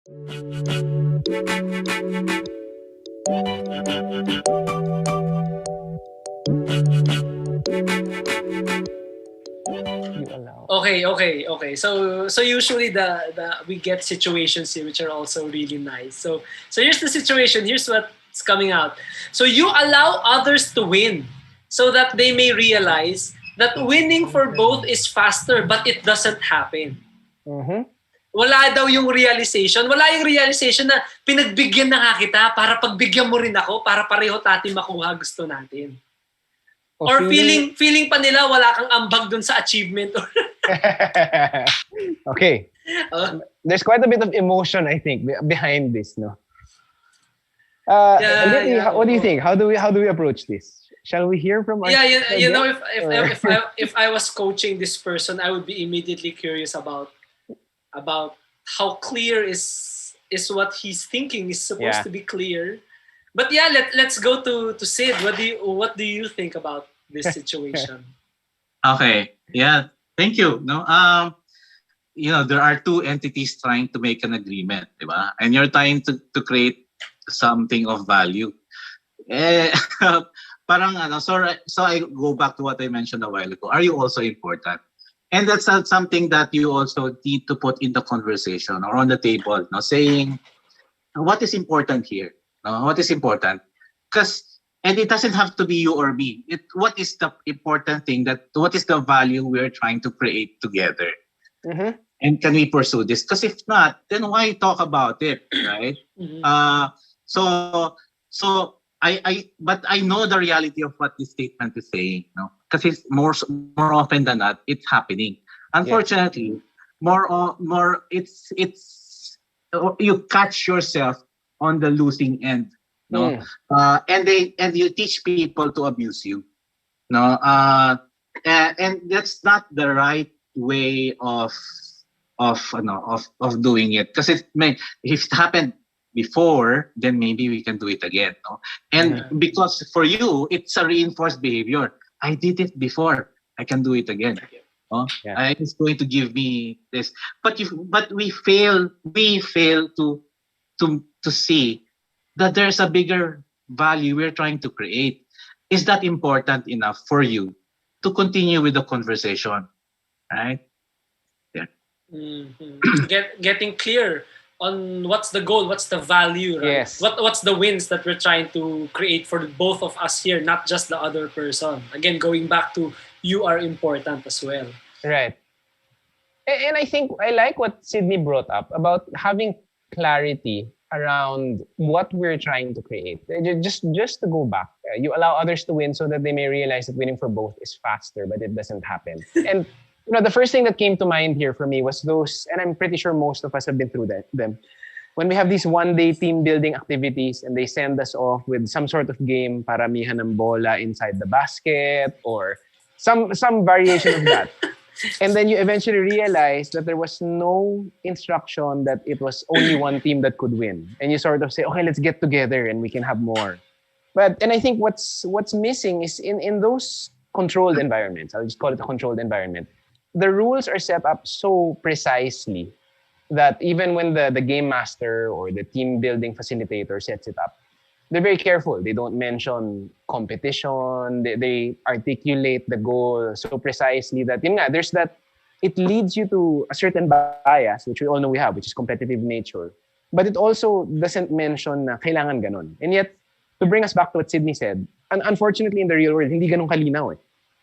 You allow. Okay. So usually the we get situations here which are also really nice. So here's the situation. Here's what's coming out. So you allow others to win so that they may realize that winning for both is faster, but it doesn't happen. Mm-hmm. Wala daw yung realization. Wala yung realization na pinagbigyan na nga kita para pagbigyan mo rin ako para pareho natin makuha gusto natin. Or feeling pa nila wala kang ambag dun sa achievement. Okay. There's quite a bit of emotion, I think, behind this, no? Lippy, what do you think? How do we approach this? Shall we hear from our you know, if I was coaching this person, I would be immediately curious about how clear is what he's thinking is supposed to be clear. But let's go to Sid. What do you think about this situation? Okay. Yeah. Thank you. No. There are two entities trying to make an agreement, diba? And you're trying to create something of value. Parang so I go back to what I mentioned a while ago. Are you also important? And that's something that you also need to put in the conversation or on the table, no, saying what is important here. What is important? And it doesn't have to be you or me. What is the important thing what is the value we're trying to create together? Mm-hmm. And can we pursue this? Because if not, then why talk about it, right? Mm-hmm. But I know the reality of what this statement is saying, no? Because it's more often than not, it's happening. Unfortunately, more it's you catch yourself on the losing end, no? And you teach people to abuse you, no? And that's not the right way of doing it, because if it happened before, then maybe we can do it again, no? And because for you, it's a reinforced behavior. I did it before, I can do it again. It's going to give me this, but we fail to see that there's a bigger value we're trying to create. Is that important enough for you to continue with the conversation, right? Mm-hmm. Getting clear on what's the goal, what's the value, right? Yes. What's the wins that we're trying to create for both of us here, not just the other person. Again, going back to you are important as well. Right. And I think I like what Sydney brought up about having clarity around what we're trying to create. Just to go back, you allow others to win so that they may realize that winning for both is faster, but it doesn't happen. And the first thing that came to mind here for me was those, and I'm pretty sure most of us have been through them. When we have these one-day team building activities and they send us off with some sort of game, paramihan ng bola inside the basket or some variation of that. And then you eventually realize that there was no instruction that it was only one team that could win. And you sort of say, okay, let's get together and we can have more. And I think what's missing is in those controlled environments, I'll just call it a controlled environment, the rules are set up so precisely that even when the game master or the team building facilitator sets it up, they're very careful. They don't mention competition. They articulate the goal so precisely that there's that, it leads you to a certain bias, which we all know we have, which is competitive nature. But it also doesn't mention na kailangan ganon. And yet, to bring us back to what Sydney said, unfortunately in the real world, hindi ganun kalinaw eh.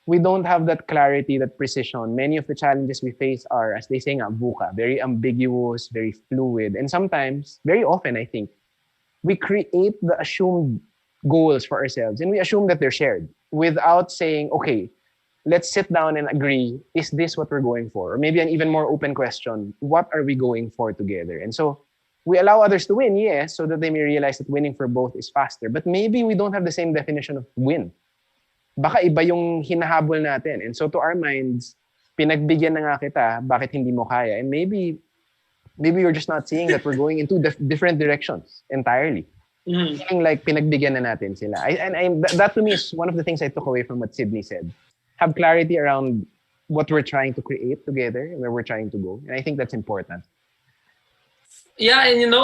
We don't have that clarity, that precision. Many of the challenges we face are, as they say nga, VUCA, very ambiguous, very fluid. And sometimes, very often I think, we create the assumed goals for ourselves and we assume that they're shared without saying, okay, let's sit down and agree, is this what we're going for? Or maybe an even more open question, what are we going for together? And so we allow others to win, yes, so that they may realize that winning for both is faster. But maybe we don't have the same definition of win. Baka iba yung hinahabol natin. And so to our minds, pinagbigyan na nga kita, bakit hindi mo kaya? And maybe you're just not seeing that we're going in two different directions entirely. Feeling like pinagbigyan na natin sila. That to me is one of the things I took away from what Sydney said. Have clarity around what we're trying to create together and where we're trying to go. And I think that's important. Yeah, and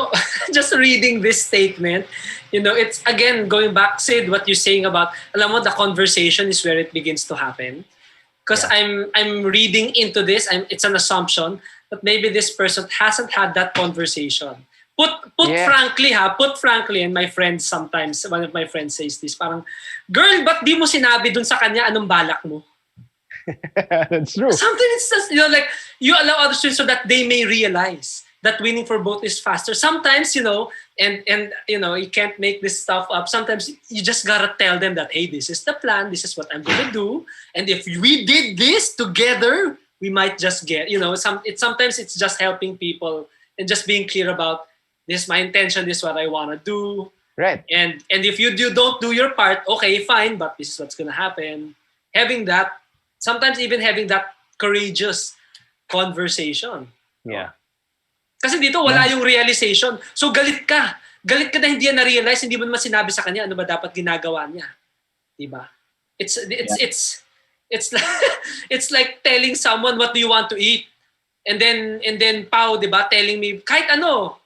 just reading this statement, it's again going back, Sid, what you're saying about, alam mo, the conversation is where it begins to happen. Because Yeah. I'm reading into this, it's an assumption that maybe this person hasn't had that conversation. Put Yes. frankly, and my friends sometimes, one of my friends says this, parang, girl, ba't di mo sinabi dun sa kanya anong balak mo? That's true. Something it's just, like, you allow others to, so that they may realize that winning for both is faster. Sometimes, and you can't make this stuff up. Sometimes you just gotta tell them that, hey, this is the plan, this is what I'm gonna do, and if we did this together, we might just get, sometimes it's just helping people and just being clear about, this is my intention, this is what I wanna do. Right. And if you don't do your part, okay, fine, but this is what's gonna happen. Sometimes even having that courageous conversation. Yeah. Kasi dito wala yung realization. So galit ka. Galit ka na hindi yan na-realize, hindi mo naman sinabi sa kanya ano ba dapat ginagawa niya. Diba? It's like it's like telling someone what do you want to eat. And then Pao, diba, telling me kahit ano.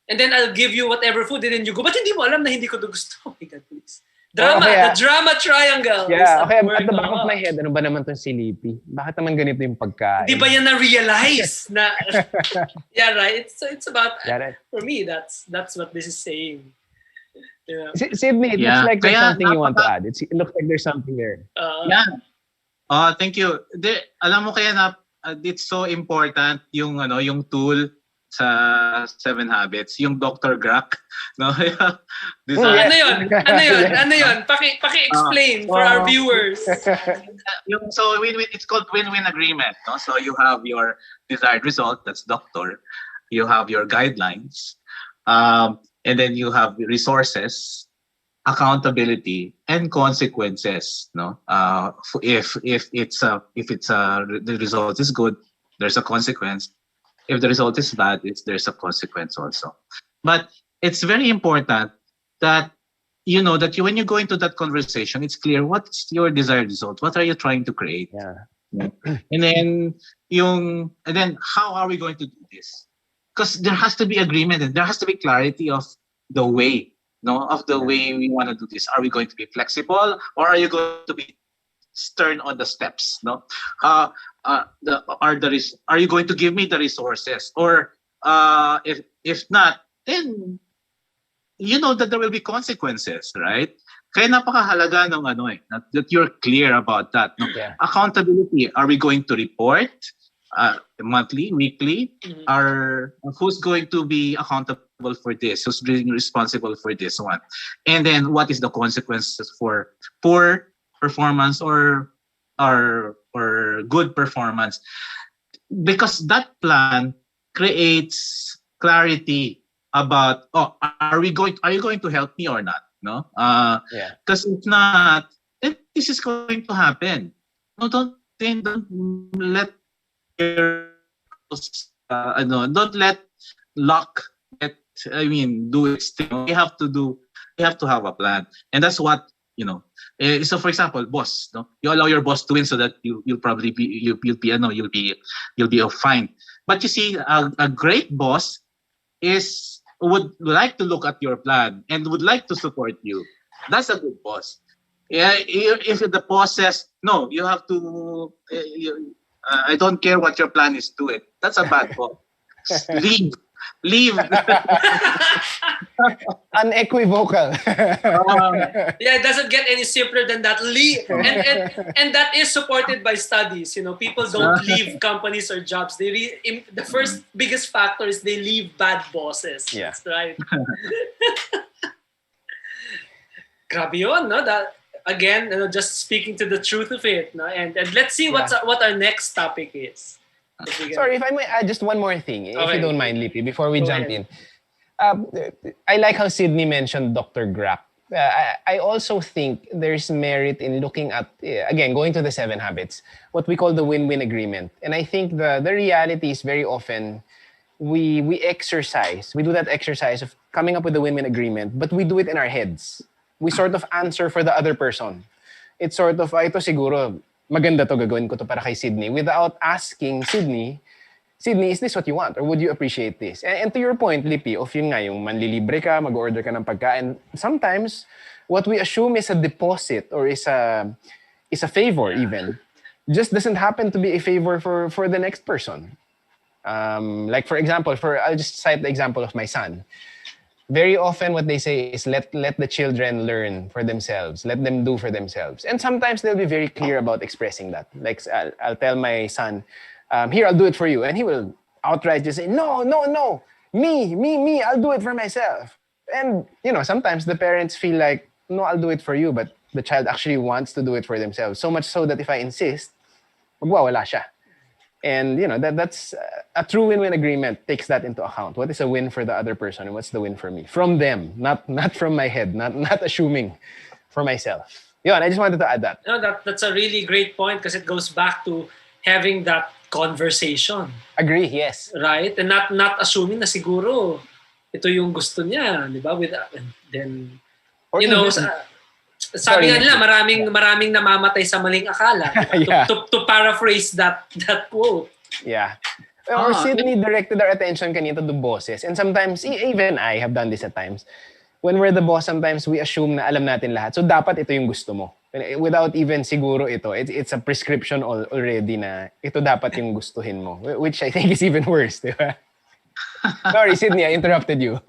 And then I'll give you whatever food, and then you go, but hindi mo alam na hindi ko to gusto. Oh my God, please. Drama, the drama triangle. Yeah, okay, at the back of my head, ano ba naman itong si Lippy? Bakit naman ganito yung pagkain? Di ba yan na-realize? Na, yeah, right? So it's about, right. for me, that's what this is saying. Yeah. Sydney, it looks like there's something you want to add. It looks like there's something there. Thank you. Alam mo kaya na it's so important yung tool sa 7 Habits, yung Dr. Grack, no? Ano yun? Paki-explain for our viewers. So it's called win-win agreement, no? So you have your desired result, that's doctor. You have your guidelines, and then you have resources, accountability, and consequences, no? If the result is good, there's a consequence. If the result is bad, there's a consequence also. But it's very important that when you go into that conversation, it's clear what's your desired result. What are you trying to create? Yeah. And then how are we going to do this? Because there has to be agreement and there has to be clarity of the way, way we want to do this. Are we going to be flexible, or are you going to be stern on the steps? No, are you going to give me the resources, or if not, then that there will be consequences, right? Kaya napakahalaga ng that you're clear about that. No? Yeah. Accountability. Are we going to report monthly, weekly? Mm-hmm. Who's going to be accountable for this? Who's being responsible for this one? And then what is the consequences for poor performance or good performance? Because that plan creates clarity about, are you going to help me or not? No, because if not, then this is going to happen. No, don't let don't let luck do its thing. You have to have a plan, and that's what. So for example, boss, no, you allow your boss to win so that you'll probably be fine. But you see, a great boss would like to look at your plan and would like to support you. That's a good boss. Yeah, if the boss says no, you have to. I don't care what your plan is. Do it. That's a bad boss. Leave. Unequivocal. Yeah, it doesn't get any simpler than that. Leave, and that is supported by studies. People don't leave companies or jobs. The first biggest factor is they leave bad bosses. Yeah. That's right. Grabe yun, no? That again, just speaking to the truth of it, no? And let's see what our next topic is. Sorry, if I may add just one more thing, if you don't mind, Lippy, before we jump in. I like how Sydney mentioned Dr. Grapp. I also think there's merit in looking at, again, going to the 7 Habits, what we call the win-win agreement. And I think the reality is very often we do that exercise of coming up with the win-win agreement, but we do it in our heads. We sort of answer for the other person. It's sort of, ito siguro, maganda to, gagawin ko to para kay Sydney, without asking Sydney Sydney, is this what you want? Or would you appreciate this? And to your point, Lippy, of yun nga, yung manlilibre ka, mag-order ka ng pagkain, sometimes, what we assume is a deposit or is a favor even, just doesn't happen to be a favor for the next person. Like for example, I'll just cite the example of my son. Very often what they say is let the children learn for themselves, let them do for themselves. And sometimes they'll be very clear about expressing that. Like I'll tell my son, here, I'll do it for you. And he will outright just say, no, no, no, me, I'll do it for myself. And, sometimes the parents feel like, no, I'll do it for you, but the child actually wants to do it for themselves. So much so that if I insist, magwawala siya. And that's a true win-win agreement takes that into account. What is a win for the other person and what's the win for me? From them, not from my head, not assuming for myself. I just wanted to add that. No, that's a really great point because it goes back to having that conversation. Agree, yes. Right? And not assuming na siguro ito yung gusto niya, di ba? Then, Or sabi nga nila, maraming namamatay sa maling akala. Yeah. To paraphrase that quote. Yeah. Or Sydney directed our attention kanina to the bosses. And sometimes, even I have done this at times. When we're the boss, sometimes we assume na alam natin lahat. So dapat ito yung gusto mo. Without even siguro ito. It's a prescription already na ito dapat yung gustuhin mo. Which I think is even worse, di ba? Sorry, Sydney, I interrupted you.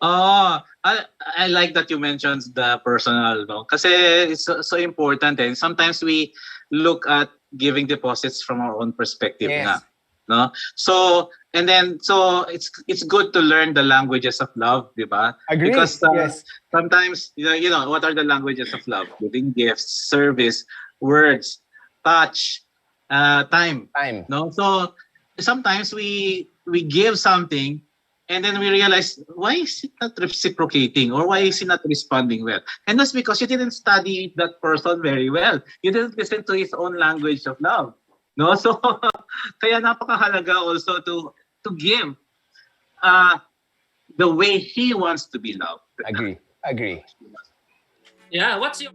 I like that you mentioned the personal, no? Kasi it's so important. And sometimes we look at giving deposits from our own perspective. Yes. Na, no? So it's good to learn the languages of love, di ba? Agree. Because yes. sometimes, what are the languages of love? Giving gifts, service, words, touch, time. No? So sometimes we give something and then we realize, why is it not reciprocating or why is he not responding well? And that's because you didn't study that person very well. You didn't listen to his own language of love. No? So, kaya napakahalaga also to give the way he wants to be loved. Agree. Yeah, what's your...